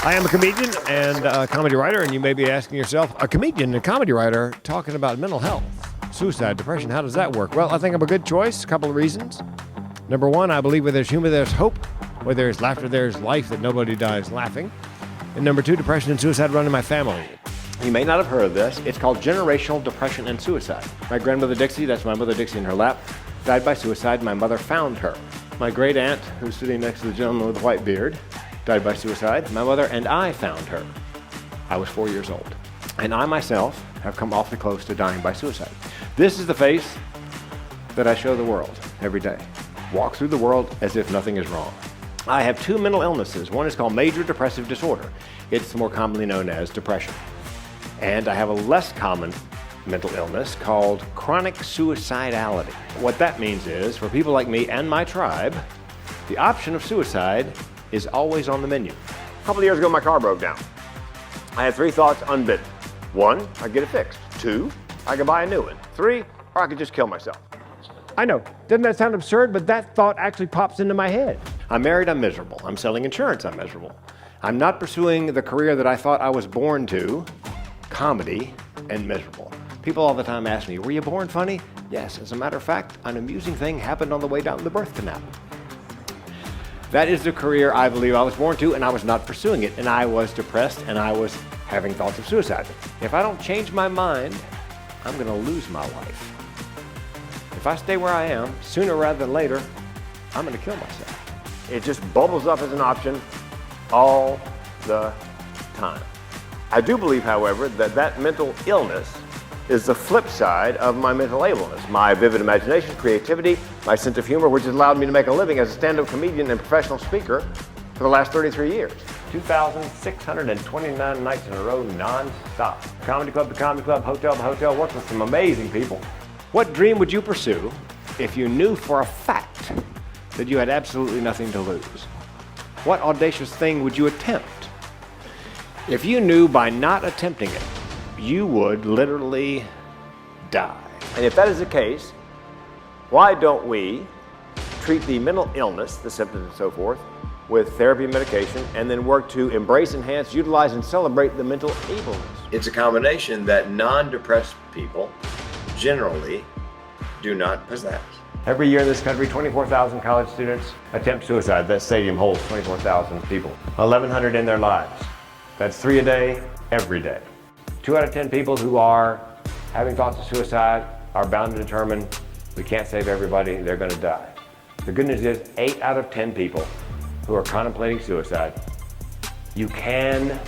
I am a comedian and a comedy writer, and you may be asking yourself, a comedian and a comedy writer talking about mental health, suicide, depression, how does that work? Well, I think I'm a good choice. A couple of reasons. Number one, I believe where there's humor, there's hope. Where there's laughter, there's life, that nobody dies laughing. And number two, depression and suicide run in my family. You may not have heard of this. It's called generational depression and suicide. My grandmother Dixie, that's my mother Dixie in her lap, died by suicide. My mother found her. My great aunt, who's sitting next to the gentleman with the white beard, died by suicide. My mother and I found her. I was 4 years old. And I myself have come awfully close to dying by suicide. This is the face that I show the world every day. Walk through the world as if nothing is wrong. I have two mental illnesses. One is called major depressive disorder. It's more commonly known as depression. And I have a less common mental illness called chronic suicidality. What that means is, for people like me and my tribe, the option of suicide is always on the menu. A couple of years ago, my car broke down. I had three thoughts unbidden. One, I'd get it fixed. Two, I could buy a new one. Three, or I could just kill myself. I know, doesn't that sound absurd? But that thought actually pops into my head. I'm married, I'm miserable. I'm selling insurance, I'm miserable. I'm not pursuing the career that I thought I was born to, comedy, and miserable. People all the time ask me, were you born funny? Yes, as a matter of fact, an amusing thing happened on the way down the birth canal. That is the career I believe I was born to, and I was not pursuing it, and I was depressed, and I was having thoughts of suicide. If I don't change my mind, I'm gonna lose my life. If I stay where I am, sooner rather than later, I'm gonna kill myself. It just bubbles up as an option all the time. I do believe, however, that mental illness is the flip side of my mental ableness. My vivid imagination, creativity, my sense of humor, which has allowed me to make a living as a stand-up comedian and professional speaker for the last 33 years. 2,629 nights in a row, non-stop. Comedy club to comedy club, hotel to hotel, worked with some amazing people. What dream would you pursue if you knew for a fact that you had absolutely nothing to lose? What audacious thing would you attempt if you knew by not attempting it, you would literally die? And if that is the case, why don't we treat the mental illness, the symptoms and so forth, with therapy and medication, and then work to embrace, enhance, utilize, and celebrate the mental ableness? It's a combination that non-depressed people generally do not possess. Every year in this country, 24,000 college students attempt suicide. That stadium holds 24,000 people. 1,100 in their lives. That's 3 a day, every day. 2 out of 10 people who are having thoughts of suicide are bound to determine we can't save everybody, they're gonna die. The good news is 8 out of 10 people who are contemplating suicide, you can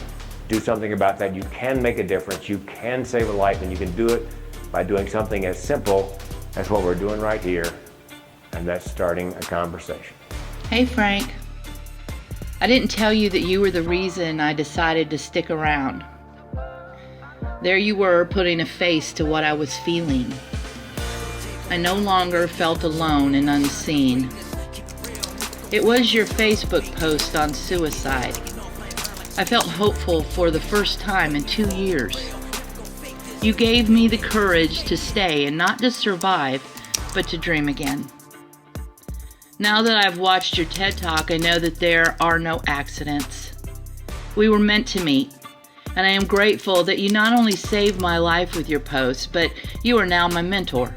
do something about that. You can make a difference. You can save a life, and you can do it by doing something as simple as what we're doing right here, and that's starting a conversation. Hey Frank, I didn't tell you that you were the reason I decided to stick around. There you were, putting a face to what I was feeling. I no longer felt alone and unseen. It was your Facebook post on suicide. I felt hopeful for the first time in 2 years. You gave me the courage to stay and not just survive, but to dream again. Now that I've watched your TED Talk, I know that there are no accidents. We were meant to meet, and I am grateful that you not only saved my life with your post, but you are now my mentor.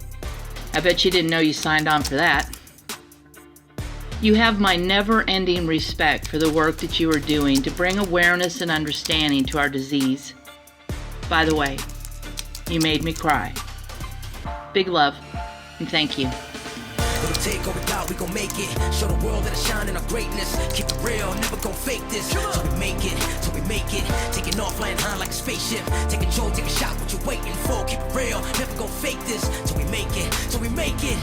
I bet you didn't know you signed on for that. You have my never-ending respect for the work that you are doing to bring awareness and understanding to our disease. By the way, you made me cry. Big love, and thank you. Gonna take what we thought we gon' make it. Show the world that I shine in our greatness. Keep it real, never gon' fake this. Till we make it, till we make it. Taking off, flying high like a spaceship. Take control, take a shot, what you waiting for? Keep it real, never gon' fake this. Till we make it, till we make it.